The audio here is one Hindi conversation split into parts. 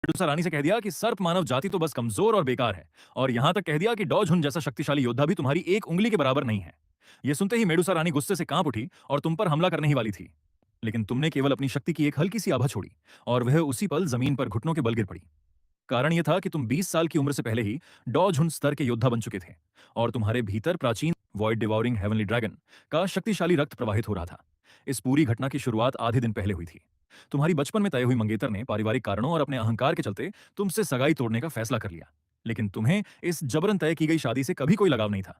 मेडुसा रानी से कह दिया कि सर्प मानव जाति तो बस कमजोर और बेकार है, और यहां तक कह दिया कि डॉ झुन जैसा शक्तिशाली योद्धा भी तुम्हारी एक उंगली के बराबर नहीं है। यह सुनते ही मेडुसा रानी गुस्से से कांप उठी और तुम पर हमला करने ही वाली थी, लेकिन तुमने केवल अपनी शक्ति की एक हल्की सी आभा छोड़ी, और वह उसी पल जमीन पर घुटनों के बल गिर पड़ी। कारण यह था कि तुम 20 साल की उम्र से पहले ही डॉ झुन स्तर के योद्धा बन चुके थे, और तुम्हारे भीतर प्राचीन वॉइड डिवॉरिंग हेवनली ड्रैगन का शक्तिशाली रक्त प्रवाहित हो रहा था। इस पूरी घटना की शुरुआत आधे दिन पहले हुई थी। तुम्हारी बचपन में तय हुई मंगेतर ने पारिवारिक कारणों और अपने अहंकार के चलते तुमसे सगाई तोड़ने का फैसला कर लिया, लेकिन तुम्हें इस जबरन तय की गई शादी से कभी कोई लगाव नहीं था।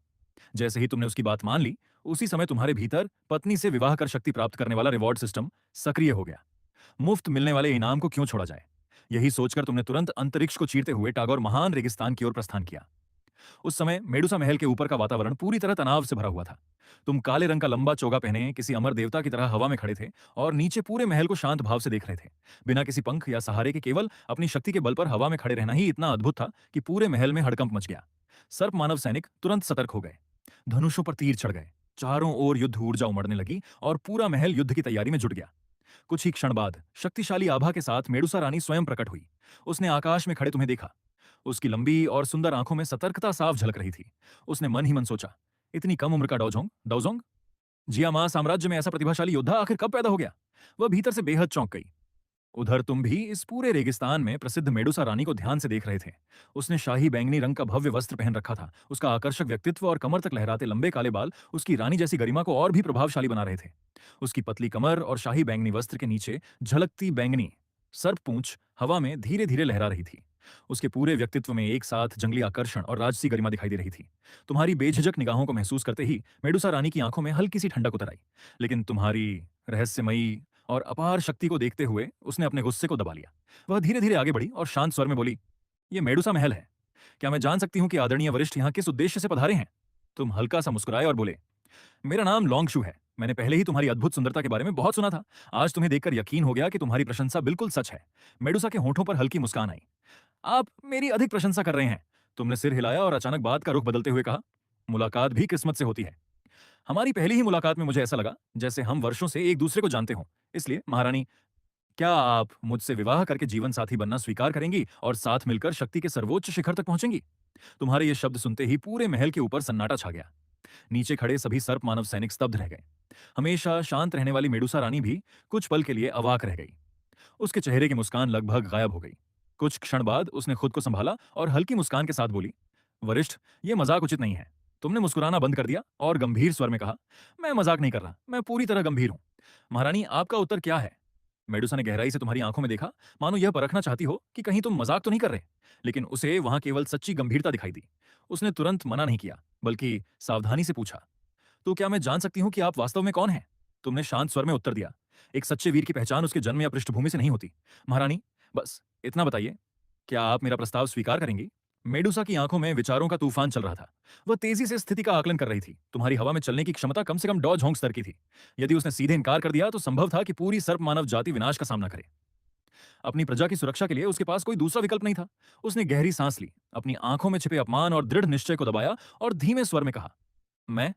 जैसे ही तुमने उसकी बात मान ली, उसी समय तुम्हारे भीतर पत्नी से विवाह कर शक्ति प्राप्त करने वाला रिवॉर्ड सिस्टम सक्रिय हो गया। मुफ्त मिलने वाले इनाम को क्यों छोड़ा जाए, यही सोचकर तुमने तुरंत अंतरिक्ष को चीरते हुए टागोर महान रेगिस्तान की ओर प्रस्थान किया। उस समय मेडुसा महल के ऊपर का वातावरण पूरी तरह तनाव से भरा हुआ था। तुम काले रंग का लंबा चोगा पहने किसी अमर देवता की तरह हवा में खड़े थे, और नीचे पूरे महल को शांत भाव से देख रहे थे। बिना किसी पंख या सहारे के केवल अपनी शक्ति के बल पर हवा में खड़े रहना ही इतना अद्भुत था कि पूरे महल में हड़कंप मच गया। सर्प मानव सैनिक तुरंत सतर्क हो गए, धनुषों पर तीर चढ़ गए, चारों ओर युद्ध ऊर्जा उमड़ने लगी और पूरा महल युद्ध की तैयारी में जुट गया। कुछ ही क्षण बाद शक्तिशाली आभा के साथ मेडुसा रानी स्वयं प्रकट हुई। उसने आकाश में खड़े तुम्हें देखा। उसकी लंबी और सुंदर आंखों में सतर्कता साफ झलक रही थी। उसने मन ही मन सोचा, इतनी कम उम्र का डाओजोंग डाओजोंग जियामा साम्राज्य में ऐसा प्रतिभाशाली योद्धा आखिर कब पैदा हो गया। वह भीतर से बेहद चौंक गई। उधर तुम भी इस पूरे रेगिस्तान में प्रसिद्ध मेडुसा रानी को ध्यान से देख रहे थे। उसने शाही बैंगनी रंग का भव्य वस्त्र पहन रखा था। उसका आकर्षक व्यक्तित्व और कमर तक लहराते लंबे काले बाल उसकी रानी जैसी गरिमा को और भी प्रभावशाली बना रहे थे। उसकी पतली कमर और शाही बैंगनी वस्त्र के नीचे झलकती बैंगनी सर्प पूंछ हवा में धीरे धीरे लहरा रही थी। उसके पूरे व्यक्तित्व में एक साथ जंगली आकर्षण और राजसी गरिमा दिखाई दे रही थी। तुम्हारी बेझिझक निगाहों को महसूस करते ही मेडुसा रानी की आंखों में हल्की सी ठंडक उतर आई, लेकिन तुम्हारी रहस्यमयी और अपार शक्ति को देखते हुए उसने अपने गुस्से को दबा लिया। वह धीरे धीरे आगे बढ़ी और शांत स्वर में बोली, यह मेडुसा महल है। क्या मैं जान सकती हूं कि आदरणीय वरिष्ठ यहाँ किस उद्देश्य से पधारे हैं? तुम हल्का सा मुस्कुराए और बोले, मेरा नाम लोंगशु है। मैंने पहले ही तुम्हारी अद्भुत सुंदरता के बारे में बहुत सुना था। आज तुम्हें देखकर यकीन हो गया कि तुम्हारी प्रशंसा बिल्कुल सच है। मेडुसा के होठों पर हल्की मुस्कान आई। आप मेरी अधिक प्रशंसा कर रहे हैं। तुमने सिर हिलाया और अचानक बात का रुख बदलते हुए कहा, मुलाकात भी किस्मत से होती है। हमारी पहली ही मुलाकात में मुझे ऐसा लगा जैसे हम वर्षों से एक दूसरे को जानते हों। इसलिए महारानी, क्या आप मुझसे विवाह करके जीवन साथी बनना स्वीकार करेंगी और साथ मिलकर शक्ति के सर्वोच्च शिखर तक पहुंचेंगी? तुम्हारे ये शब्द सुनते ही पूरे महल के ऊपर सन्नाटा छा गया। नीचे खड़े सभी सर्प मानव सैनिक स्तब्ध रह गए। हमेशा शांत रहने वाली मेडुसा रानी भी कुछ पल के लिए अवाक रह गई। उसके चेहरे की मुस्कान लगभग गायब हो गई। कुछ क्षण बाद उसने खुद को संभाला और हल्की मुस्कान के साथ बोली, वरिष्ठ, यह मजाक उचित नहीं है। तुमने मुस्कुराना बंद कर दिया और गंभीर स्वर में कहा, मैं मजाक नहीं कर रहा, मैं पूरी तरह गंभीर हूं। महारानी, आपका उत्तर क्या है? मेडुसा ने गहराई से तुम्हारी आंखों में देखा, मानो यह परखना चाहती हो कि कहीं तुम मजाक तो नहीं कर रहे, लेकिन उसे वहां केवल सच्ची गंभीरता दिखाई दी। उसने तुरंत मना नहीं किया, बल्कि सावधानी से पूछा, तो क्या मैं जान सकती हूं कि आप वास्तव में कौन हैं? तुमने शांत स्वर में उत्तर दिया, एक सच्चे वीर की पहचान उसके जन्म या पृष्ठभूमि से नहीं होती। महारानी, बस इतना बताइए, क्या आप मेरा प्रस्ताव स्वीकार करेंगी? मेडुसा की आंखों में विचारों का तूफान चल रहा था। वह तेजी से स्थिति का आकलन कर रही थी। तुम्हारी हवा में चलने की क्षमता कम से कम डॉ झोंक स्तर की थी। यदि उसने सीधे इनकार कर दिया तो संभव था कि पूरी सर्प मानव जाति विनाश का सामना करे। अपनी प्रजा की सुरक्षा के लिए उसके पास कोई दूसरा विकल्प नहीं था। उसने गहरी सांस ली, अपनी आंखों में छिपे अपमान और दृढ़ निश्चय को दबाया और धीमे स्वर में कहा, मैं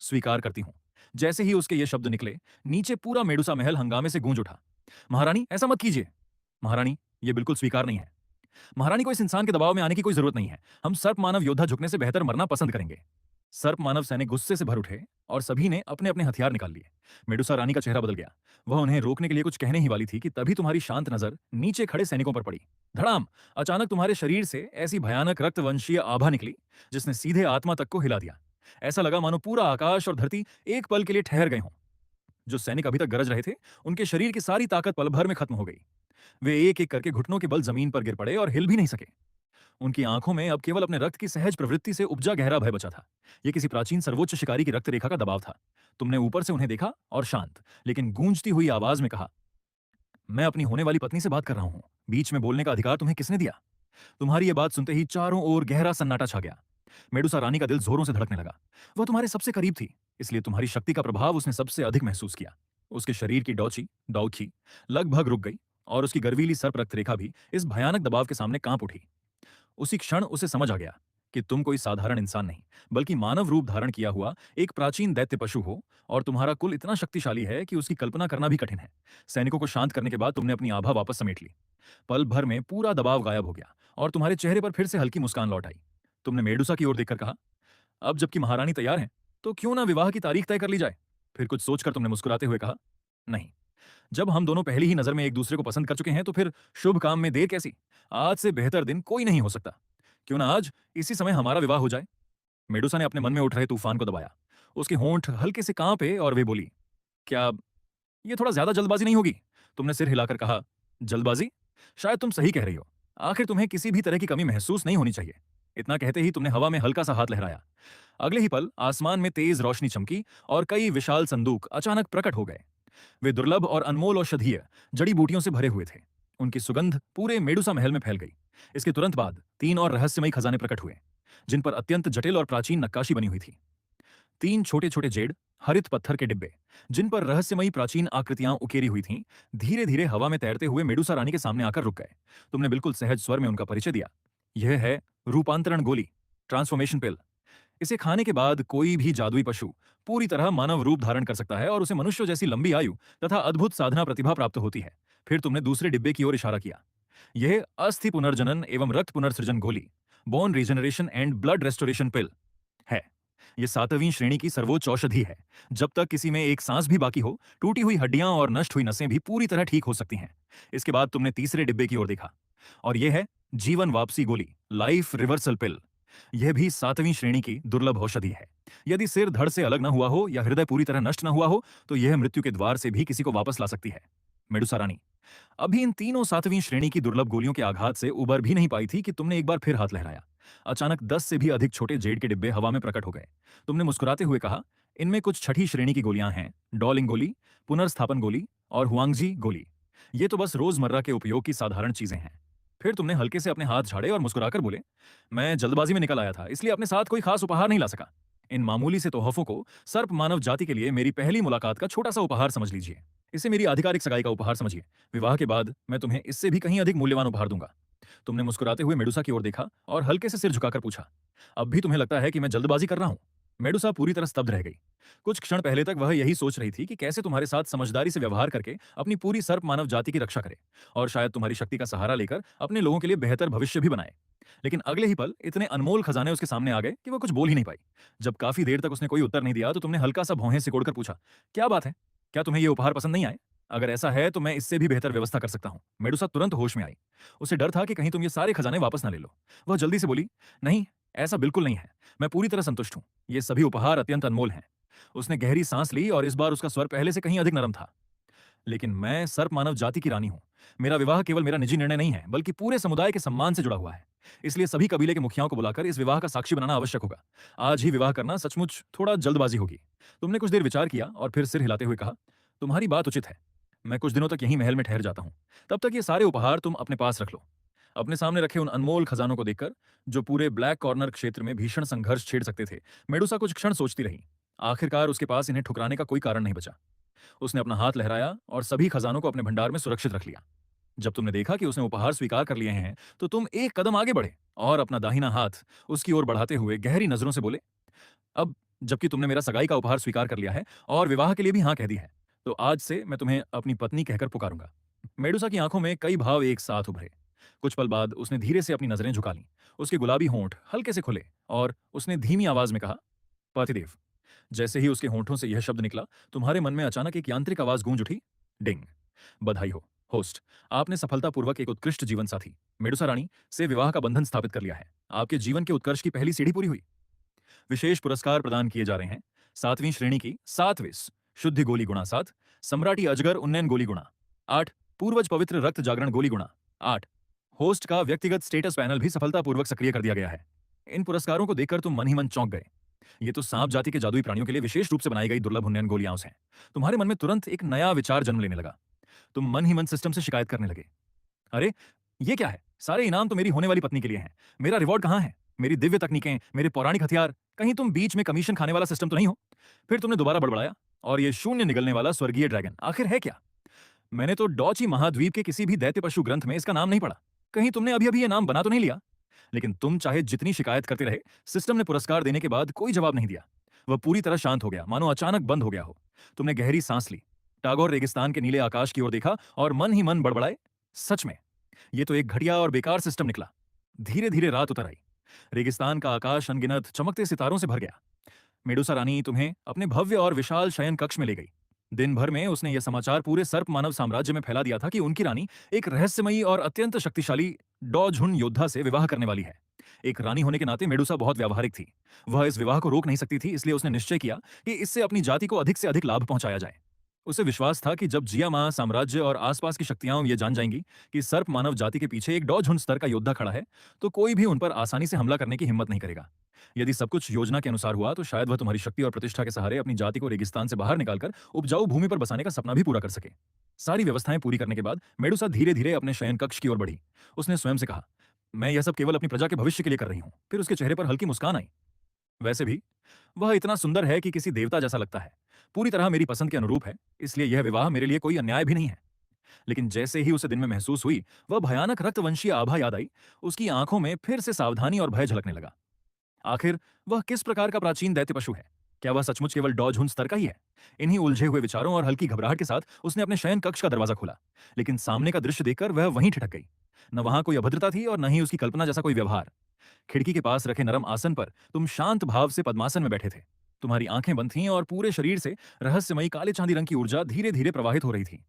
स्वीकार करती हूं। जैसे ही उसके ये शब्द निकले, नीचे पूरा मेडुसा महल हंगामे से गूंज उठा। महारानी, ऐसा मत कीजिए। महारानी, यह बिल्कुल स्वीकार नहीं है। महारानी को इस इंसान के दबाव में आने की कोई जरूरत नहीं है। हम सर्प मानव योद्धा झुकने से बेहतर मरना पसंद करेंगे। सर्प मानव सैनिक गुस्से से भर उठे और सभी ने अपने अपने हथियार निकाल लिए। मेडुसा रानी का चेहरा बदल गया। वह उन्हें रोकने के लिए कुछ कहने ही वाली थी कि तभी तुम्हारी शांत नजर नीचे खड़े सैनिकों पर पड़ी। धड़ाम! अचानक तुम्हारे शरीर से ऐसी भयानक रक्तवंशीय आभा निकली जिसने सीधे आत्मा तक को हिला दिया। ऐसा लगा मानो पूरा आकाश और धरती एक पल के लिए ठहर गए हों। जो सैनिक अभी तक गरज रहे थे, उनके शरीर की सारी ताकत पल भर में खत्म हो गई। वे एक एक करके घुटनों के बल जमीन पर गिर पड़े और हिल भी नहीं सके। उनकी आंखों में अब केवल अपने रक्त की सहज प्रवृत्ति से उपजा गहरा भय बचा था। यह किसी प्राचीन सर्वोच्च शिकारी की रक्त रेखा का दबाव था। तुमने ऊपर से उन्हें देखा और शांत लेकिन गूंजती हुई आवाज में कहा, मैं अपनी होने वाली पत्नी से बात कर रहा हूं। बीच में बोलने का अधिकार तुम्हें किसने दिया? तुम्हारी यह बात सुनते ही चारों ओर गहरा सन्नाटा छा गया। मेडुसा रानी का दिल जोरों से धड़कने लगा। वह तुम्हारे सबसे करीब थी, इसलिए तुम्हारी शक्ति का प्रभाव उसने सबसे अधिक महसूस किया। उसके शरीर की डौची डौखी लगभग रुक गई और उसकी गर्वीली सर्प रक्त रेखा भी इस भयानक दबाव के सामने कांप उठी। उसी क्षण उसे समझ आ गया कि तुम कोई साधारण इंसान नहीं, बल्कि मानव रूप धारण किया हुआ एक प्राचीन दैत्य पशु हो, और तुम्हारा कुल इतना शक्तिशाली है कि उसकी कल्पना करना भी कठिन है। सैनिकों को शांत करने के बाद तुमने अपनी आभा वापस समेट ली। पल भर में पूरा दबाव गायब हो गया और तुम्हारे चेहरे पर फिर से हल्की मुस्कान लौट आई। तुमने मेडुसा की ओर देखकर कहा, अब जबकि महारानी तैयार हैं, तो क्यों ना विवाह की तारीख तय कर ली जाए। फिर कुछ सोचकर तुमने मुस्कुराते हुए कहा, नहीं, जब हम दोनों पहली ही नजर में एक दूसरे को पसंद कर चुके हैं तो फिर शुभ काम में देर कैसी। आज से बेहतर दिन कोई नहीं हो सकता। क्यों ना आज इसी समय हमारा विवाह हो जाए। मेडुसा ने अपने मन में उठ रहे तूफान को दबाया। उसके होंठ हल्के से कांपे और वे बोली, क्या ये थोड़ा ज्यादा जल्दबाजी नहीं होगी। तुमने सिर हिलाकर कहा, जल्दबाजी? शायद तुम सही कह रही हो। आखिर तुम्हें किसी भी तरह की कमी महसूस नहीं होनी चाहिए। इतना कहते ही तुमने हवा में हल्का सा हाथ लहराया। अगले ही पल आसमान में तेज रोशनी चमकी और कई विशाल संदूक अचानक प्रकट हो गए। वे दुर्लभ और अनमोल औषधीय जड़ी बूटियों से भरे हुए थे। उनकी सुगंध पूरे मेडुसा महल में फैल गई। इसके तुरंत बाद 3 और रहस्यमयी खजाने प्रकट हुए, जिन पर अत्यंत जटिल और प्राचीन नक्काशी बनी हुई थी। 3 छोटे-छोटे जेड, हरित पत्थर के डिब्बे, जिन पर रहस्यमयी प्राचीन आकृतियां उकेरी हुई थीं, धीरे-धीरे हवा में तैरते हुए मेडुसा रानी के सामने आकर रुक गए। तुमने बिल्कुल सहज स्वर में उनका परिचय दिया। यह है रूपांतरण गोली, ट्रांसफॉर्मेशन पिल। इसे खाने के बाद कोई भी जादुई पशु पूरी तरह मानव रूप धारण कर सकता है और उसे मनुष्य जैसी लंबी आयु तथा अद्भुत साधना प्रतिभा प्राप्त होती है। फिर तुमने दूसरे डिब्बे की ओर इशारा किया। यह अस्थि पुनर्जनन एवं रक्त पुनर्सृजन गोली, bone regeneration and blood restoration pill है। यह 7वीं श्रेणी की सर्वोच्च औषधि है। जब तक किसी में एक सांस भी बाकी हो, टूटी हुई हड्डियां और नष्ट हुई नसें भी पूरी तरह ठीक हो सकती हैं। इसके बाद तुमने तीसरे डिब्बे की ओर देखा, और यह है जीवन वापसी गोली, लाइफ रिवर्सल पिल। यह भी 7वीं श्रेणी की दुर्लभ औषधि है। यदि सिर धड़ से अलग न हुआ हो या हृदय पूरी तरह नष्ट न हुआ हो, तो यह मृत्यु के द्वार से भी किसी को वापस ला सकती है। मेडुसा रानी अभी इन तीनों 7वीं श्रेणी की दुर्लभ गोलियों के आघात से उबर भी नहीं पाई थी कि तुमने एक बार फिर हाथ लहराया। अचानक 10 से भी अधिक छोटे जेड के डिब्बे हवा में प्रकट हो गए। तुमने मुस्कुराते हुए कहा, इनमें कुछ छठी श्रेणी की गोलियां हैं, डॉलिंग गोली, पुनर्स्थापन गोली और हुआंगजी गोली। ये तो बस रोजमर्रा के उपयोग की साधारण चीजें हैं। फिर तुमने हल्के से अपने हाथ झाड़े और मुस्कुराकर बोले, मैं जल्दबाजी में निकल आया था, इसलिए अपने साथ कोई खास उपहार नहीं ला सका। इन मामूली से तोहफों को सर्प मानव जाति के लिए मेरी पहली मुलाकात का छोटा सा उपहार समझ लीजिए। इसे मेरी आधिकारिक सगाई का उपहार समझिए। विवाह के बाद मैं तुम्हें इससे भी कहीं अधिक मूल्यवान उपहार दूंगा। तुमने मुस्कुराते हुए मेडुसा की ओर देखा और हल्के से सिर झुकाकर पूछा, अब भी तुम्हें लगता है कि मैं जल्दबाजी कर रहा हूं? मेडुसा पूरी तरह स्तब्ध रह गई। कुछ क्षण पहले तक वह यही सोच रही थी कि कैसे तुम्हारे साथ समझदारी से व्यवहार करके अपनी पूरी सर्प मानव जाति की रक्षा करे और शायद तुम्हारी शक्ति का सहारा लेकर अपने लोगों के लिए बेहतर भविष्य भी बनाए। लेकिन अगले ही पल इतने अनमोल खजाने उसके सामने आ गए कि वह कुछ बोल ही नहीं पाई। जब काफी देर तक उसने कोई उत्तर नहीं दिया तो तुमने हल्का सा भौहें सिकोड़कर पूछा, क्या बात है? क्या तुम्हें ये उपहार पसंद नहीं आए? अगर ऐसा है तो मैं इससे भी बेहतर व्यवस्था कर सकता हूं। मेडुसा तुरंत होश में आई। उसे डर था कि कहीं तुम ये सारे खजाने वापस ना ले लो। वह जल्दी से बोली, नहीं, ऐसा बिल्कुल नहीं है। मैं पूरी तरह संतुष्ट हूं। ये सभी उपहार अत्यंत अनमोल हैं। उसने गहरी सांस ली और इस बार उसका स्वर पहले से कहीं अधिक नरम था। लेकिन मैं सर्प मानव जाति की रानी हूं। मेरा विवाह केवल मेरा निजी निर्णय नहीं है, बल्कि पूरे समुदाय के सम्मान से जुड़ा हुआ है। इसलिए सभी कबीले के मुखियाओं को बुलाकर इस विवाह का साक्षी बनाना आवश्यक होगा। आज ही विवाह करना सचमुच थोड़ा जल्दबाजी होगी। तुमने कुछ देर विचार किया और फिर सिर हिलाते हुए कहा, तुम्हारी बात उचित है। मैं कुछ दिनों तक यहीं महल में ठहर जाता हूं। तब तक ये सारे उपहार तुम अपने पास रख लो। अपने सामने रखे उन अनमोल खजानों को देखकर, जो पूरे ब्लैक कॉर्नर क्षेत्र में भीषण संघर्ष छेड़ सकते थे, मेडुसा कुछ क्षण सोचती रही। आखिरकार उसके पास इन्हें ठुकराने का कोई कारण नहीं बचा। उसने अपना हाथ लहराया और सभी खजानों को अपने भंडार में सुरक्षित रख लिया। जब तुमने देखा कि उसने उपहार स्वीकार कर लिए हैं, तो तुम एक कदम आगे बढ़े और अपना दाहिना हाथ उसकी ओर बढ़ाते हुए गहरी नजरों से बोले, अब जबकि तुमने मेरा सगाई का उपहार स्वीकार कर लिया है और विवाह के लिए भी हाँ कह दी है, तो आज से मैं तुम्हें अपनी पत्नी कहकर पुकारूंगा। मेडुसा की आंखों में कई भाव एक साथ उभरे। कुछ पल बाद उसने धीरे से अपनी नजरें झुका लीं। उसके गुलाबी होंठ हल्के से खुले और उसने धीमी आवाज में कहा, पतिदेव। जैसे ही उसके होंठों से यह शब्द निकला, तुम्हारे मन में अचानक एक यांत्रिक आवाज गूंज उठी, डिंग। बधाई हो होस्ट, आपने सफलतापूर्वक एक उत्कृष्ट जीवन साथी मेडुसा रानी से विवाह का बंधन स्थापित कर लिया है। आपके जीवन के उत्कर्ष की पहली सीढ़ी पूरी हुई। विशेष पुरस्कार प्रदान किए जा रहे हैं। 7वीं श्रेणी की 7 शुद्धि गोली गुणा 7, सम्राटी अजगर उन्नयन गोली गुणा 8, पूर्वज पवित्र रक्त जागरण गोली गुणा 8। होस्ट का व्यक्तिगत स्टेटस पैनल भी सफलतापूर्वक सक्रिय कर दिया गया है। इन पुरस्कारों को देखकर तुम मन ही मन चौंक गए। ये तो सांप जाति के जादुई प्राणियों के लिए विशेष रूप से बनाई गई दुर्लभ उन्नयन गोलियां हैं। तुम्हारे मन में तुरंत एक नया विचार जन्म लेने लगा। तुम मन ही मन सिस्टम से शिकायत करने लगे, अरे ये क्या है? सारे इनाम तो मेरी होने वाली पत्नी के लिए हैं। मेरा रिवॉर्ड कहाँ है? मेरी दिव्य तकनीकें, मेरे पौराणिक हथियार, कहीं तुम बीच में कमीशन खाने वाला सिस्टम तो नहीं हो? फिर तुमने दोबारा बड़बड़ाया, और ये शून्य निगलने वाला स्वर्गीय ड्रैगन आखिर है क्या? मैंने तो डॉची महाद्वीप के किसी भी दैत्य पशु ग्रंथ में इसका नाम नहीं पढ़ा। कहीं तुमने अभी अभी ये नाम बना तो नहीं लिया? लेकिन तुम चाहे जितनी शिकायत करते रहे, सिस्टम ने पुरस्कार देने के बाद कोई जवाब नहीं दिया। वह पूरी तरह शांत हो गया, मानो अचानक बंद हो गया हो। तुमने गहरी सांस ली, टागोर रेगिस्तान के नीले आकाश की ओर देखा और मन ही मन बड़बड़ाए, सच में ये तो एक घटिया और बेकार सिस्टम निकला। धीरे धीरे रात उतर आई। रेगिस्तान का आकाश अनगिनत चमकते सितारों से भर गया। मेडुसा रानी तुम्हें अपने भव्य और विशाल शयन कक्ष में ले गई। दिन भर में उसने यह समाचार पूरे सर्प मानव साम्राज्य में फैला दिया था कि उनकी रानी एक रहस्यमयी और अत्यंत शक्तिशाली डॉझुन योद्धा से विवाह करने वाली है। एक रानी होने के नाते मेडुसा बहुत व्यावहारिक थी। वह इस विवाह को रोक नहीं सकती थी, इसलिए उसने निश्चय किया कि इससे अपनी जाति को अधिक से अधिक लाभ पहुंचाया जाए। उसे विश्वास था कि जब जियामा साम्राज्य और आसपास की शक्तियां ये जान जाएंगी कि सर्प मानव जाति के पीछे एक डॉझुन स्तर का योद्धा खड़ा है, तो कोई भी उन पर आसानी से हमला करने की हिम्मत नहीं करेगा। यदि सब कुछ योजना के अनुसार हुआ तो शायद वह तुम्हारी शक्ति और प्रतिष्ठा के सहारे अपनी जाति को रेगिस्तान से बाहर निकालकर उपजाऊ भूमि पर बसाने का सपना भी पूरा कर सके। सारी व्यवस्थाएं पूरी करने के बाद मेडुसा धीरे धीरे अपने शयन कक्ष की ओर बढ़ी। उसने स्वयं से कहा, मैं यह सब केवल अपनी प्रजा के भविष्य के लिए कर रही हूं। फिर उसके चेहरे पर हल्की मुस्कान आई। वैसे भी वह इतना सुंदर है कि किसी देवता जैसा लगता है। पूरी तरह मेरी पसंद के अनुरूप है, इसलिए यह विवाह मेरे लिए कोई अन्याय भी नहीं है। लेकिन जैसे ही उसे दिन में महसूस हुई, वह भयानक रक्तवंशीय आभा याद आई। उसकी आंखों में फिर से सावधानी और भय झलकने लगा। आखिर वह किस प्रकार का प्राचीन दैत्य पशु है? क्या वह सचमुच केवल डॉझुन स्तर का ही है? इन्हीं उलझे हुए विचारों और हल्की घबराहट के साथ उसने अपने शयन कक्ष का दरवाजा खोला। लेकिन सामने का दृश्य देखकर वह वहीं ठिठक गई। न वहां कोई अभद्रता थी और न ही उसकी कल्पना जैसा कोई व्यवहार। खिड़की के पास रखे नरम आसन पर तुम शांत भाव से पद्मासन में बैठे थे। तुम्हारी आंखें बंद थीं और पूरे शरीर से रहस्यमयी काले चांदी रंग की ऊर्जा धीरे धीरे प्रवाहित हो रही थी।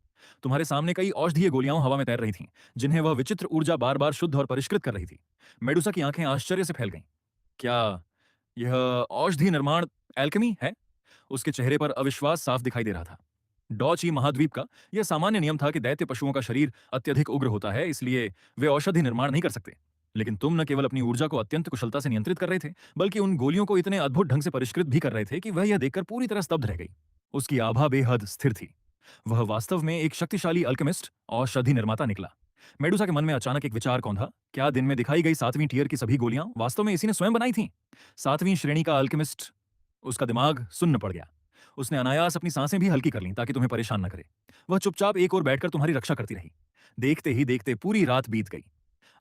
तुम्हारे सामने कई औषधीय गोलियां हवा में तैर रही थीं, जिन्हें वह विचित्र ऊर्जा बार बार शुद्ध और परिष्कृत कर रही थी। मेडुसा की आंखें आश्चर्य से फैल गईं। क्या यह औषधि निर्माण एल्केमी है? उसके चेहरे पर अविश्वास साफ दिखाई दे रहा था। डॉची महाद्वीप का यह सामान्य नियम था कि दैत्य पशुओं का शरीर अत्यधिक उग्र होता है, इसलिए वे औषधि निर्माण नहीं कर सकते। लेकिन तुम न केवल अपनी ऊर्जा को अत्यंत कुशलता से नियंत्रित कर रहे थे, बल्कि उन गोलियों को इतने अद्भुत ढंग से परिष्कृत भी कर रहे थे कि वह यह देखकर पूरी तरह स्तब्ध रह गई। उसकी आभा बेहद स्थिर थी। वह वास्तव में एक शक्तिशाली अल्केमिस्ट, औषधि निर्माता निकला। मेडुसा के मन में अचानक एक विचार कौंधा। क्या दिन में दिखाई गई 7वीं टियर की सभी गोलियां वास्तव में इसी ने स्वयं बनाई थीं? 7वीं श्रेणी का अल्केमिस्ट। उसका दिमाग सुन्न पड़ गया। उसने अनायास अपनी सांसें भी हल्की कर लीं ताकि तुम्हें परेशान न करे। वह चुपचाप एक ओर बैठकर तुम्हारी रक्षा करती रही। देखते ही देखते पूरी रात बीत गई।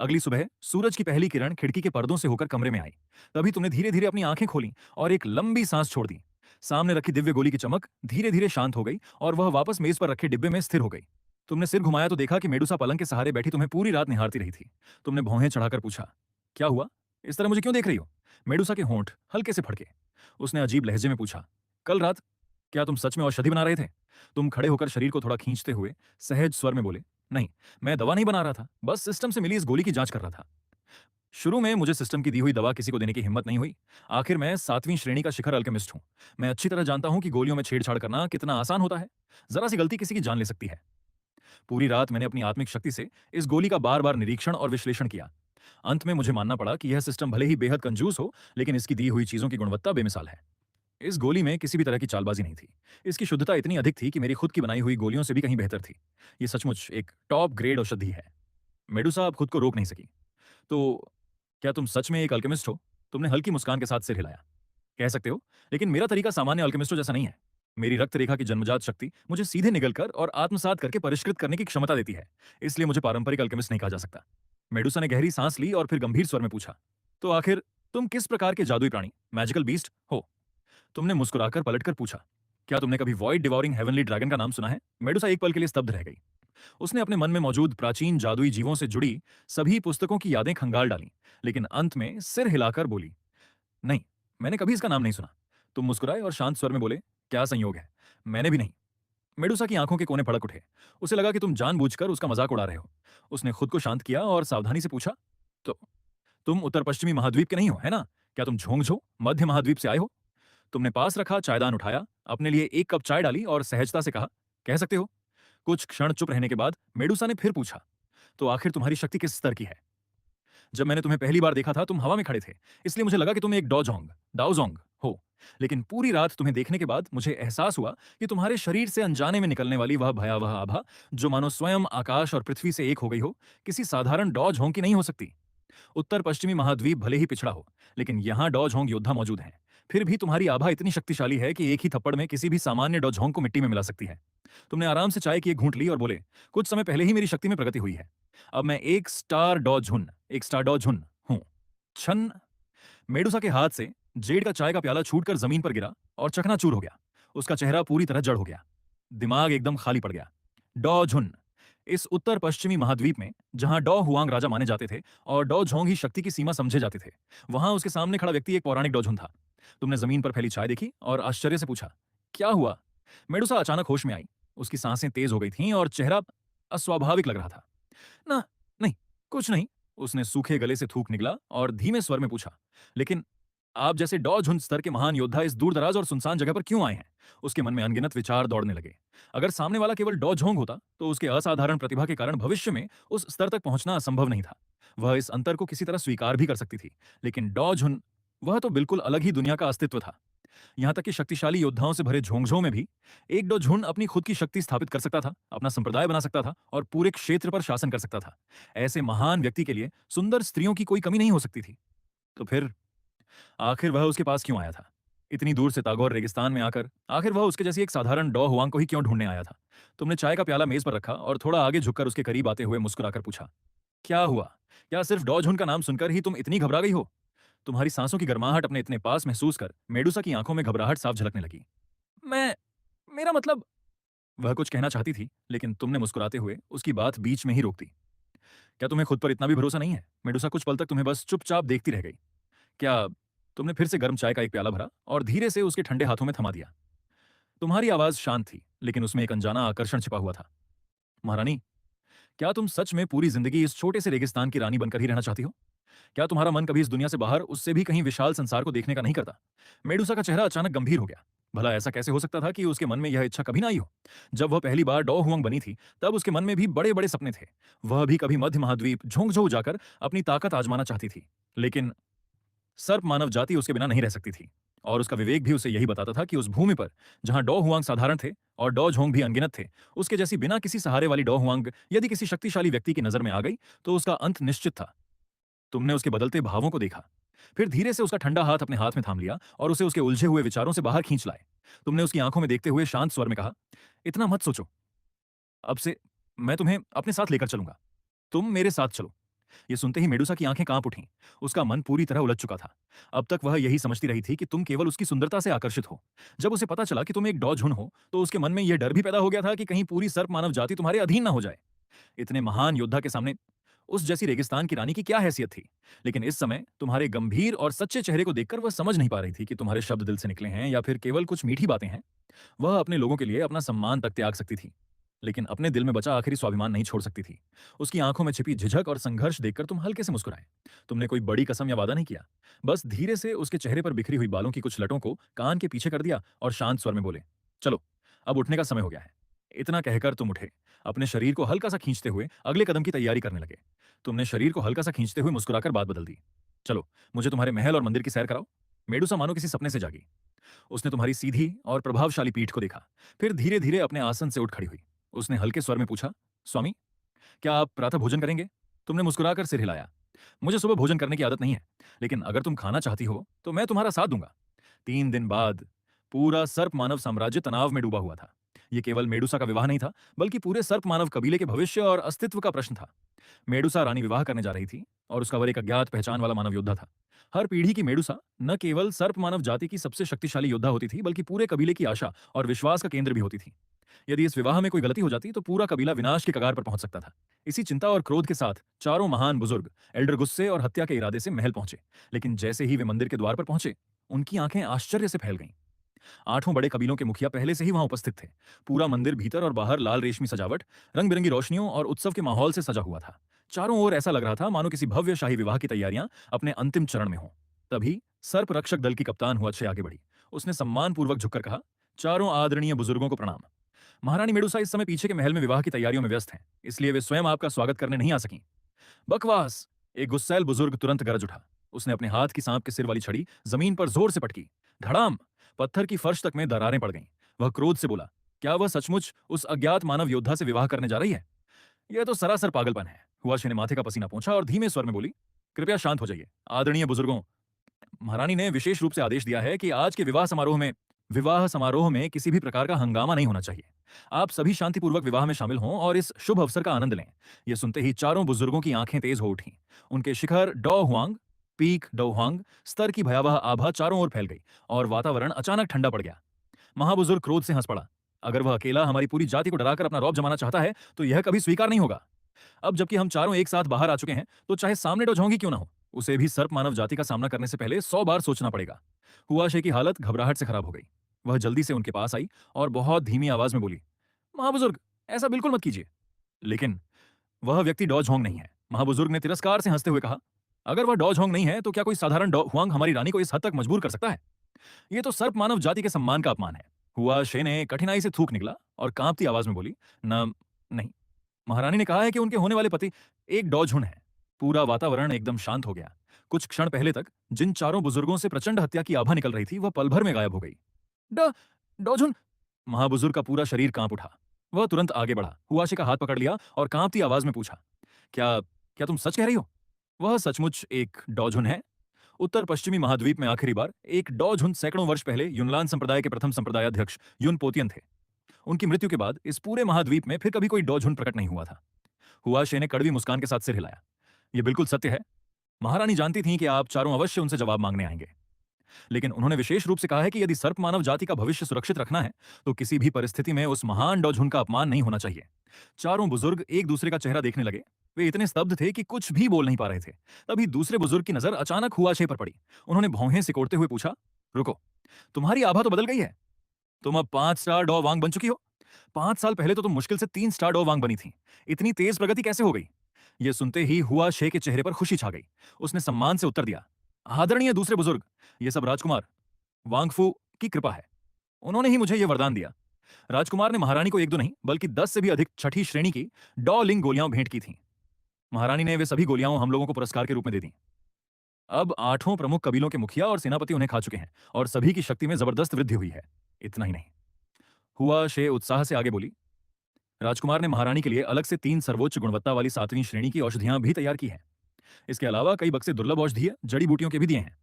अगली सुबह सूरज की पहली किरण खिड़की के पर्दों से होकर कमरे में आई। तभी तुमने धीरे धीरे अपनी आंखें खोली और एक लंबी सांस छोड़ दी। सामने रखी दिव्य गोली की चमक धीरे धीरे शांत हो गई और वह वापस मेज पर रखे डिब्बे में स्थिर हो गई। तुमने सिर घुमाया तो देखा कि मेडुसा पलंग के सहारे बैठी तुम्हें पूरी रात निहारती रही थी। तुमने भौहें चढ़ाकर पूछा, क्या हुआ? इस तरह मुझे क्यों देख रही हो? मेडुसा के होंठ हल्के से फड़के। उसने अजीब लहजे में पूछा, कल रात क्या तुम सच में औषधि बना रहे थे? तुम खड़े होकर शरीर को थोड़ा खींचते हुए सहज स्वर में बोले, नहीं, मैं दवा नहीं बना रहा था, बस सिस्टम से मिली इस गोली की जांच कर रहा था। शुरू में मुझे सिस्टम की दी हुई दवा किसी को देने की हिम्मत नहीं हुई। आखिर मैं 7वीं श्रेणी का शिखर अल्केमिस्ट हूं। मैं अच्छी तरह जानता हूं कि गोलियों में छेड़छाड़ करना कितना आसान होता है। जरा सी गलती किसी की जान ले सकती है। पूरी रात मैंने अपनी आत्मिक शक्ति से इस गोली का बार बार निरीक्षण और विश्लेषण किया। अंत में मुझे मानना पड़ा कि यह सिस्टम भले ही बेहद कंजूस हो, लेकिन इसकी दी हुई चीजों की गुणवत्ता बेमिसाल है। इस गोली में किसी भी तरह की चालबाजी नहीं थी। इसकी शुद्धता इतनी अधिक थी कि मेरी खुद की बनाई हुई गोलियों से भी कहीं बेहतर थी। ये सचमुच एक टॉप ग्रेड औषधि है। मेडुसा अब खुद को रोक नहीं सकी। तो क्या तुम सच में एक अल्केमिस्ट हो? तुमने हल्की मुस्कान के साथ सिर हिलाया। कह सकते हो, लेकिन मेरा तरीका सामान्य अल्केमिस्टों जैसा नहीं है। मेरी रक्त रेखा की जन्मजात शक्ति मुझे सीधे निगलकर और आत्मसात करके परिष्कृत करने की क्षमता देती है। इसलिए मुझे पारंपरिक अल्केमिस्ट नहीं कहा जा सकता। मेडुसा ने गहरी सांस ली और फिर गंभीर स्वर में पूछा, तो आखिर तुम किस प्रकार के जादुई प्राणी, मैजिकल बीस्ट हो? तुमने मुस्कुराकर पलटकर पूछा, क्या तुमने कभी वॉइड डिवॉरिंग हेवनली ड्रैगन का नाम सुना है? मेडुसा एक पल के लिए स्तब्ध रह गई। उसने अपने मन में मौजूद प्राचीन जादुई जीवों से जुड़ी सभी पुस्तकों की यादें खंगाल डाली, लेकिन अंत में सिर हिलाकर बोली, नहीं, मैंने कभी इसका नाम नहीं सुना। तुम मुस्कुराए और शांत स्वर में बोले, क्या संयोग है, मैंने भी नहीं। मेडुसा की आंखों के कोने फड़क उठे। उसे लगा कि तुम जानबूझकर उसका मजाक उड़ा रहे हो। उसने खुद को शांत किया और सावधानी से पूछा, तो तुम उत्तर पश्चिमी महाद्वीप के नहीं हो, है ना? क्या तुम झोंगझो मध्य महाद्वीप से आए हो? तुमने पास रखा चायदान उठाया, अपने लिए एक कप चाय डाली और सहजता से कहा, कह सकते हो। कुछ क्षण चुप रहने के बाद मेडुसा ने फिर पूछा, तो आखिर तुम्हारी शक्ति किस स्तर की है? जब मैंने तुम्हें पहली बार देखा था तुम हवा में खड़े थे, इसलिए मुझे लगा कि तुम एक डोजोंग दाओजोंग हो। लेकिन पूरी रात तुम्हें देखने के बाद मुझे एहसास हुआ कि तुम्हारे शरीर से अनजाने में निकलने वाली वह भयावह आभा, जो मानो स्वयं आकाश और पृथ्वी से एक हो गई हो, किसी साधारण डॉजोंग की नहीं हो सकती। उत्तर पश्चिमी महाद्वीप भले ही पिछड़ा हो, लेकिन यहाँ डॉजोंग योद्धा मौजूद हैं। फिर भी तुम्हारी आभा इतनी शक्तिशाली है कि एक ही थप्पड़ में किसी भी सामान्य डॉजोंग को मिट्टी में मिला सकती है। तुमने आराम से चाय की एक घूंट ली और बोले, कुछ समय पहले ही मेरी शक्ति में प्रगति हुई है। अब मैं एक स्टार डॉझुन हूं। छन। मेडुसा के हाथ से जेड का चाय का प्याला छूटकर जमीन पर गिरा और चकनाचूर हो गया। उसका चेहरा पूरी तरह जड़ हो गया। दिमाग एकदम खाली पड़ गया। डॉझुन, इस उत्तर पश्चिमी महाद्वीप में जहां डॉ हुआंग राजा माने जाते थे और डॉ झोंग ही शक्ति की सीमा समझे जाते थे, वहां उसके सामने खड़ा व्यक्ति एक पौराणिक डॉ झुन था। तुमने जमीन पर फैली चाय देखी और आश्चर्य से पूछा, क्या हुआ? मेडुसा अचानक होश में आई। उसकी सांसें तेज हो गई थीं और चेहरा अस्वाभाविक लग रहा था। ना, नहीं, कुछ नहीं। उसने सूखे गले से थूक निकला और धीमे स्वर में पूछा, लेकिन आप जैसे डॉ झुन स्तर के महान योद्धा इस दूर-दराज और सुनसान जगह पर क्यों आए हैं? उसके मन में अनगिनत विचार दौड़ने लगे। अगर सामने वाला केवल डॉ झोंग होता, तो उसके असाधारण प्रतिभा के कारण भविष्य में उस स्तर तक पहुंचना असंभव नहीं था। वह इस अंतर को किसी तरह स्वीकार भी कर सकती थी। लेकिन डॉ झुन, वह तो बिल्कुल अलग ही दुनिया का अस्तित्व था। यहाँ तक कि शक्तिशाली योद्धाओं से भरे झोंगझों में भी एक डॉ झुन अपनी खुद की शक्ति स्थापित कर सकता था, अपना संप्रदाय बना सकता था और पूरे क्षेत्र पर शासन कर सकता था। ऐसे महान व्यक्ति के लिए सुंदर स्त्रियों की कोई कमी नहीं हो सकती थी। तो फिर आखिर वह उसके पास क्यों आया था? इतनी दूर से तागौर रेगिस्तान में आकर आखिर वह उसके जैसी एक साधारण डॉ हुआंग को ही क्यों ढूंढने आया था? तुमने चाय का प्याला मेज पर रखा और थोड़ा आगे झुककर उसके करीब आते हुए मुस्कुराकर पूछा, क्या हुआ? क्या सिर्फ डॉ झुन का नाम सुनकर ही तुम इतनी घबरा गई हो? तुम्हारी सांसों की गर्माहट अपने इतने पास महसूस कर मेडुसा की आंखों में घबराहट साफ झलकने लगी। मैं मेरा मतलब, वह कुछ कहना चाहती थी, लेकिन तुमने मुस्कुराते हुए उसकी बात बीच में ही रोक दी। क्या तुम्हें खुद पर इतना भी भरोसा नहीं है? मेडुसा कुछ पल तक तुम्हें बस चुपचाप देखती रह गई। क्या? तुमने फिर से गर्म चाय का एक प्याला भरा और धीरे से उसके ठंडे हाथों में थमा दिया। तुम्हारी आवाज शांत थी, लेकिन उसमें एक अनजाना आकर्षण छिपा हुआ था। महारानी, क्या तुम सच में पूरी जिंदगी इस छोटे से रेगिस्तान की रानी बनकर ही रहना चाहती हो? क्या तुम्हारा मन कभी इस दुनिया से बाहर उससे भी कहीं विशाल संसार को देखने का नहीं करता? मेडुसा का चेहरा अचानक गंभीर हो गया। भला ऐसा कैसे हो सकता था कि उसके मन में यह इच्छा कभी ना आई हो? जब वह पहली बार डॉ हुआंग बनी थी, तब उसके मन में भी बड़े बड़े सपने थे। वह भी कभी मध्य महाद्वीप झोंकझों जाकर अपनी ताकत आजमाना चाहती थी। लेकिन सर्प मानव जाति उसके बिना नहीं रह सकती थी, और उसका विवेक भी उसे यही बताता था कि उस भूमि पर जहां डॉ हुआंग साधारण थे और डॉ झोंग भी अनगिनत थे, उसके जैसी बिना किसी सहारे वाली डॉ हुआंग यदि किसी शक्तिशाली व्यक्ति की नजर में आ गई, तो उसका अंत निश्चित था। तुमने उसके बदलते भावों को देखा, फिर धीरे से उसका ठंडा हाथ अपने हाथ में थाम लिया और उसे उसके उलझे हुए विचारों से बाहर खींच लाए। तुमने उसकी आंखों में देखते हुए शांत स्वर में कहा, इतना मत सोचो। अब से मैं तुम्हें अपने साथ लेकर चलूंगा। तुम मेरे साथ चलो। ये सुनते ही मेडुसा की आंखें कांप उठीं। उसका मन पूरी तरह उलझ चुका था। अब तक वह यही समझती रही थी कि तुम केवल उसकी सुंदरता से आकर्षित हो। जब उसे पता चला कि तुम एक डॉ झुन हो, तो उसके मन में यह डर भी पैदा हो गया था कि कहीं पूरी सर्प मानव जाति तुम्हारे अधीन ना हो जाए। इतने महान योद्धा के सामने उस जैसी रेगिस्तान की रानी की क्या हैसियत थी? लेकिन इस समय तुम्हारे गंभीर और सच्चे चेहरे को देखकर वह समझ नहीं पा रही थी कि तुम्हारे शब्द दिल से निकले हैं या फिर केवल कुछ मीठी बातें हैं। वह अपने लोगों के लिए अपना सम्मान तक त्याग सकती थी, लेकिन अपने दिल में बचा आखिरी स्वाभिमान नहीं छोड़ सकती थी। उसकी आंखों में छिपी झिझक और संघर्ष देखकर तुम हल्के से मुस्कुराए। तुमने कोई बड़ी कसम या वादा नहीं किया, बस धीरे से उसके चेहरे पर बिखरी हुई बालों की कुछ लटों को कान के पीछे कर दिया और शांत स्वर में बोले, चलो, अब उठने का समय हो गया है। इतना कहकर तुम उठे, अपने शरीर को हल्का सा खींचते हुए अगले कदम की तैयारी करने लगे। तुमने शरीर को हल्का सा खींचते हुए मुस्कुराकर बात बदल दी, चलो, मुझे तुम्हारे महल और मंदिर की सैर कराओ। मेडुसा मानो किसी सपने से जागी। उसने तुम्हारी सीधी और प्रभावशाली पीठ को देखा, फिर धीरे धीरे अपने आसन से उठ खड़ी हुई। उसने हल्के स्वर में पूछा, स्वामी, क्या आप प्रातः भोजन करेंगे? तुमने मुस्कुराकर सिर हिलाया। मुझे सुबह भोजन करने की आदत नहीं है, लेकिन अगर तुम खाना चाहती हो तो मैं तुम्हारा साथ दूंगा। 3 दिन बाद पूरा सर्प मानव साम्राज्य तनाव में डूबा हुआ था। यह केवल मेडुसा का विवाह नहीं था, बल्कि पूरे सर्प मानव कबीले के भविष्य और अस्तित्व का प्रश्न था। मेडुसा रानी विवाह करने जा रही थी और उसका वर एक अज्ञात पहचान वाला मानव योद्धा था। हर पीढ़ी की मेडुसा न केवल सर्प मानव जाति की सबसे शक्तिशाली योद्धा होती थी, बल्कि पूरे कबीले की आशा और विश्वास का केंद्र भी होती थी। यदि इस विवाह में कोई गलती हो जाती, तो पूरा कबीला विनाश की कगार पर पहुंच सकता था। इसी चिंता और क्रोध के साथ चारों महान बुजुर्ग एल्डर गुस्से और हत्या के इरादे से महल पहुंचे। लेकिन जैसे ही वे मंदिर के द्वार पर पहुंचे, उनकी आंखें आश्चर्य से फैल गईं। 8 बड़े कबीलों के मुखिया पहले से ही वहां उपस्थित थे। पूरा मंदिर भीतर और बाहर लाल रेशमी सजावट, रंग बिरंगी रोशनियों और उत्सव के माहौल से सजा हुआ था। चारों ओर ऐसा लग रहा था मानो किसी भव्य शाही विवाह की तैयारियां अपने अंतिम चरण में हों। तभी सर्प रक्षक दल की कप्तान हुआ आगे बढ़ी। उसने सम्मानपूर्वक झुककर कहा, चारों आदरणीय बुजुर्गों को प्रणाम। महारानी मेडुसा इस समय पीछे के महल में विवाह की तैयारियों में व्यस्त हैं, इसलिए वे स्वयं आपका स्वागत करने नहीं आ सकीं। बकवास! एक गुस्सैल बुजुर्ग तुरंत गरज उठा। उसने अपने हाथ की सांप के सिर वाली छड़ी जमीन पर जोर से पटकी। धड़ाम! पत्थर की फर्श तक में दरारें पड़ गईं। वह क्रोध से बोला, क्या वह सचमुच उस अज्ञात मानव योद्धा से विवाह करने जा रही है? यह तो सरासर पागलपन है। हुआशी ने माथे का पसीना पोंछा और धीमे स्वर में बोली, कृपया शांत हो जाइए। आदरणीय बुजुर्गों, महारानी ने विशेष रूप से आदेश दिया है कि आज के विवाह समारोह में किसी भी प्रकार का हंगामा नहीं होना चाहिए। आप सभी शांतिपूर्वक विवाह में शामिल हों और इस शुभ अवसर का आनंद लें। यह सुनते ही चारों बुजुर्गों की आंखें तेज हो उठीं। उनके शिखर डॉ हुआंग, पीक डॉ हुआंग स्तर की भयावह आभा चारों ओर फैल गई और वातावरण अचानक ठंडा पड़ गया। महाबुजुर्ग क्रोध से हंस पड़ा। अगर वह अकेला हमारी पूरी जाति को डराकर अपना रौब जमाना चाहता है तो यह कभी स्वीकार नहीं होगा। अब जबकि हम चारों एक साथ बाहर आ चुके हैं तो चाहे सामने डोजोंगी क्यों ना हो, उसे भी सर्प मानव जाति का सामना करने से पहले 100 बार सोचना पड़ेगा। हुआशे की हालत घबराहट से खराब हो गई। वह जल्दी से उनके पास आई और बहुत धीमी आवाज में बोली, महाबुजुर्ग, ऐसा बिल्कुल मत कीजिए। लेकिन वह व्यक्ति डॉ झोंग नहीं है। महाबुजुर्ग ने तिरस्कार से हंसते हुए कहा, अगर वह डॉ झोंग नहीं है तो क्या कोई साधारण डॉ हुआंग हमारी रानी को इस हद तक मजबूर कर सकता है? यह तो सर्प मानव जाति के सम्मान का अपमान है। हुआ शे ने कठिनाई से थूक निकला और कांपती आवाज में बोली, न नहीं, महारानी ने कहा है कि उनके होने वाले पति एक डॉ झुंड है। पूरा वातावरण एकदम शांत हो गया। कुछ क्षण पहले तक जिन चारों बुजुर्गों से प्रचंड हत्या की आभा निकल रही थी वह पल भर में गायब हो गई। डॉ डॉ झुंड। महाबुजुर्ग का पूरा शरीर कांप उठा। वह तुरंत आगे बढ़ा, हुआशे का हाथ पकड़ लिया और कांपती आवाज में पूछा, क्या क्या तुम सच कह रही हो? वह सचमुच एक डॉझुन है। उत्तर पश्चिमी महाद्वीप में आखिरी बार एक डॉझुन सैकड़ों वर्ष पहले युनलान संप्रदाय के प्रथम संप्रदायाध्यक्ष युन पोतियन थे। उनकी मृत्यु के बाद इस पूरे महाद्वीप में फिर कभी कोई डॉझुन प्रकट नहीं हुआ था। हुआशे ने कड़वी मुस्कान के साथ सिर हिलाया। यह बिल्कुल सत्य है। महारानी जानती थीं कि आप चारों अवश्य उनसे जवाब मांगने आएंगे। लेकिन उन्होंने विशेष रूप से कहा है कि यदि सर्प मानव जाति का भविष्य सुरक्षित रखना है तो किसी भी परिस्थिति में उस महान डॉझुन का अपमान नहीं होना चाहिए। चारों बुजुर्ग एक दूसरे का चेहरा देखने लगे। वे इतने स्तब्ध थे कि कुछ भी बोल नहीं पा रहे थे। तभी दूसरे बुजुर्ग की नजर अचानक हुआशे पर पड़ी। उन्होंने भौहें सिकोड़ते हुए पूछा, रुको, तुम्हारी आभा तो बदल गई है। तुम अब 5 स्टार डॉ वांग बन चुकी हो। 5 साल पहले तो तुम मुश्किल से 3 स्टार डॉ वांग बनी थी। इतनी तेज प्रगति कैसे हो गई? यह सुनते ही हुआ शे के चेहरे पर खुशी छा गई। उसने सम्मान से उत्तर दिया, आदरणीय दूसरे बुजुर्ग, यह सब राजकुमार वांगफू की कृपा है। उन्होंने ही मुझे यह वरदान दिया। राजकुमार ने महारानी को 1-2 नहीं बल्कि 10 से भी अधिक छठी श्रेणी की डॉ लिंग गोलियां भेंट की थीं। महारानी ने वे सभी गोलियां हम लोगों को पुरस्कार के रूप में दे दी। अब 8 प्रमुख कबीलों के मुखिया और सेनापति उन्हें खा चुके हैं और सभी की शक्ति में जबरदस्त वृद्धि हुई है। इतना ही नहीं, हुआ शे उत्साह से आगे बोली, राजकुमार ने महारानी के लिए अलग से 3 सर्वोच्च गुणवत्ता वाली 7वीं श्रेणी की औषधियां भी तैयार की हैं। इसके अलावा कई बक्से दुर्लभ औषधीय जड़ी बूटियों के भी दिए हैं।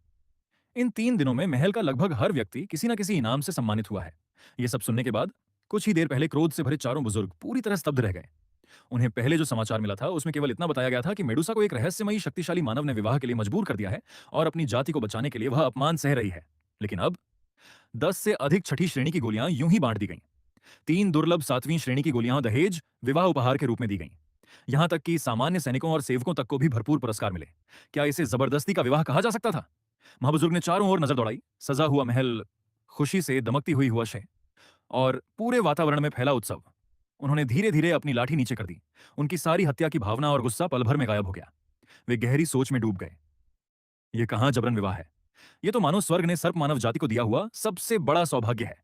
इन 3 दिनों में महल का लगभग हर व्यक्ति किसी न किसी इनाम से सम्मानित हुआ है। यह सब सुनने के बाद कुछ ही देर पहले क्रोध से भरे चारों बुजुर्ग पूरी तरह स्तब्ध रह गए। उन्हें पहले जो समाचार मिला था उसमें केवल इतना बताया गया था कि मेडुसा को एक रहस्यमयी शक्तिशाली मानव ने विवाह के लिए मजबूर कर दिया है और अपनी जाति को बचाने के लिए वह अपमान सह रही है। लेकिन अब 10 से अधिक छठी श्रेणी की गोलियां यूं ही बांट दी गईं। 3 दुर्लभ 7वीं श्रेणी की गोलियां दहेज विवाह उपहार के रूप में दी गईं। यहां तक कि सामान्य सैनिकों और सेवकों तक को भी भरपूर पुरस्कार मिले। क्या इसे जबरदस्ती का विवाह कहा जा सकता था? महाबुजुर्ग ने चारों ओर नजर दौड़ाई। सजा हुआ महल, खुशी से दमकती हुई हुआ शे और पूरे वातावरण में फैला उत्सव। उन्होंने धीरे धीरे अपनी लाठी नीचे कर दी। उनकी सारी हत्या की भावना और गुस्सा पल भर में गायब हो गया। वे गहरी सोच में डूब गए। यह कहां जबरन विवाह है? यह तो मानो स्वर्ग ने सर्प मानव जाति को दिया हुआ सबसे बड़ा सौभाग्य है।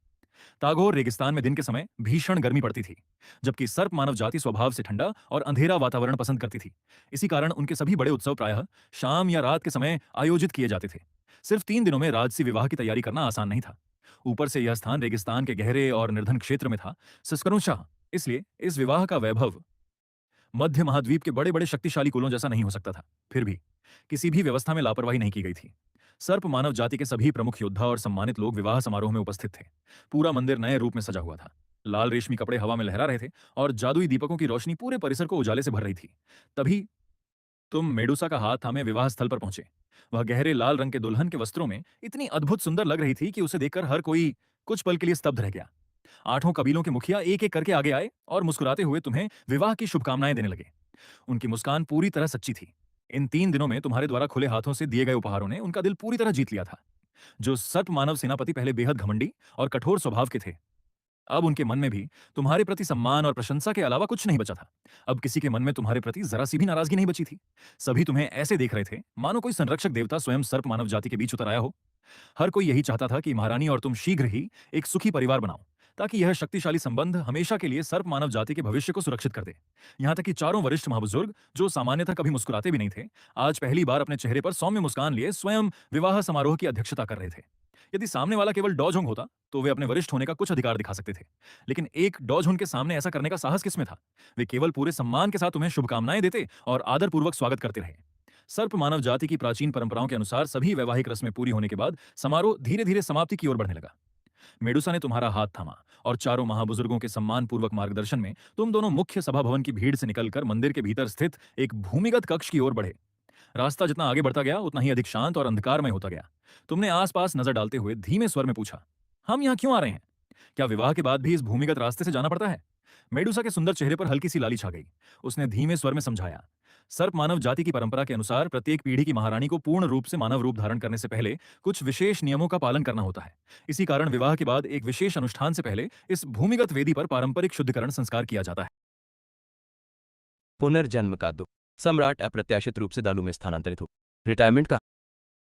तागोर रेगिस्तान में दिन के समय भीषण गर्मी पड़ती थी, जबकि सर्प मानव जाति स्वभाव से ठंडा और अंधेरा वातावरण पसंद करती थी। इसी कारण उनके सभी बड़े उत्सव प्रायः शाम या रात के समय आयोजित किए जाते थे। सिर्फ 3 दिनों में राजसी विवाह की तैयारी करना आसान नहीं था। ऊपर से यह स्थान रेगिस्तान के गहरे और निर्धन क्षेत्र में था, सस्करुशाह। इसलिए इस विवाह का वैभव मध्य महाद्वीप के बड़े बड़े शक्तिशाली कुलों जैसा नहीं हो सकता था। फिर भी किसी भी व्यवस्था में लापरवाही नहीं की गई थी। सर्प मानव जाति के सभी प्रमुख योद्धा और सम्मानित लोग विवाह समारोह में उपस्थित थे। पूरा मंदिर नए रूप में सजा हुआ था। लाल रेशमी कपड़े हवा में लहरा रहे थे और जादुई दीपकों की रोशनी पूरे परिसर को उजाले से भर रही थी। तभी तुम मेडुसा का हाथ थामे विवाह स्थल पर पहुंचे। वह गहरे लाल रंग के दुल्हन के वस्त्रों में इतनी अद्भुत सुंदर लग रही थी कि उसे देखकर हर कोई कुछ पल के लिए स्तब्ध रह गया। 8 कबीलों के मुखिया एक एक करके आगे आए और मुस्कुराते हुए तुम्हें विवाह की शुभकामनाएं देने लगे। उनकी मुस्कान पूरी तरह सच्ची थी। इन 3 दिनों में तुम्हारे द्वारा खुले हाथों से दिए गए उपहारों ने उनका दिल पूरी तरह जीत लिया था। जो सर्प मानव सेनापति पहले बेहद घमंडी और कठोर स्वभाव के थे, अब उनके मन में भी तुम्हारे प्रति सम्मान और प्रशंसा के अलावा कुछ नहीं बचा था। अब किसी के मन में तुम्हारे प्रति जरा सी भी नाराजगी नहीं बची थी। सभी तुम्हें ऐसे देख रहे थे मानो कोई संरक्षक देवता स्वयं सर्प मानव जाति के बीच उतर आया हो। हर कोई यही चाहता था कि महारानी और तुम शीघ्र ही एक सुखी परिवार बनाओ, ताकि यह शक्तिशाली संबंध हमेशा के लिए सर्प मानव जाति के भविष्य को सुरक्षित कर दे। यहां तक कि चारों वरिष्ठ महाबुजुर्ग, जो सामान्यतः कभी मुस्कुराते भी नहीं थे, आज पहली बार अपने चेहरे पर सौम्य मुस्कान लिए स्वयं विवाह समारोह की अध्यक्षता कर रहे थे। यदि सामने वाला केवल डॉझोंग होता तो वे अपने वरिष्ठ होने का कुछ अधिकार दिखा सकते थे, लेकिन एक डॉझोंग के सामने ऐसा करने का साहस किसमें था? वे केवल पूरे सम्मान के साथ तुम्हें शुभकामनाएं देते और आदरपूर्वक स्वागत करते रहे। सर्प मानव जाति की प्राचीन परंपराओं के अनुसार सभी वैवाहिक रस्में पूरी होने के बाद समारोह धीरे धीरे समाप्ति की ओर बढ़ने लगा। मेडुसा ने तुम्हारा हाथ थामा और चारों महाबुजुर्गों के सम्मान पूर्वक मार्गदर्शन में तुम दोनों मुख्य सभा भवन की भीड़ से निकलकर मंदिर के भीतर स्थित एक भूमिगत कक्ष की ओर बढ़े। रास्ता जितना आगे बढ़ता गया उतना ही अधिक शांत और अंधकारमय होता गया। तुमने आसपास नजर डालते हुए धीमे स्वर में पूछा, हम यहाँ क्यों आ रहे हैं? क्या विवाह के बाद भी इस भूमिगत रास्ते से जाना पड़ता है? मेडुसा के सुंदर चेहरे पर हल्की सी लाली छा गई। उसने धीमे स्वर में समझाया, सर्प मानव जाति की परंपरा के अनुसार प्रत्येक पीढ़ी की महारानी को पूर्ण रूप से मानव रूप धारण करने से पहले कुछ विशेष नियमों का पालन करना होता है। इसी कारण विवाह के बाद एक विशेष अनुष्ठान से पहले इस भूमिगत वेदी पर पारंपरिक शुद्धिकरण संस्कार किया जाता है। पुनर्जन्म का दुख। सम्राट अप्रत्याशित रूप से दालू में स्थानांतरित हो। रिटायरमेंट का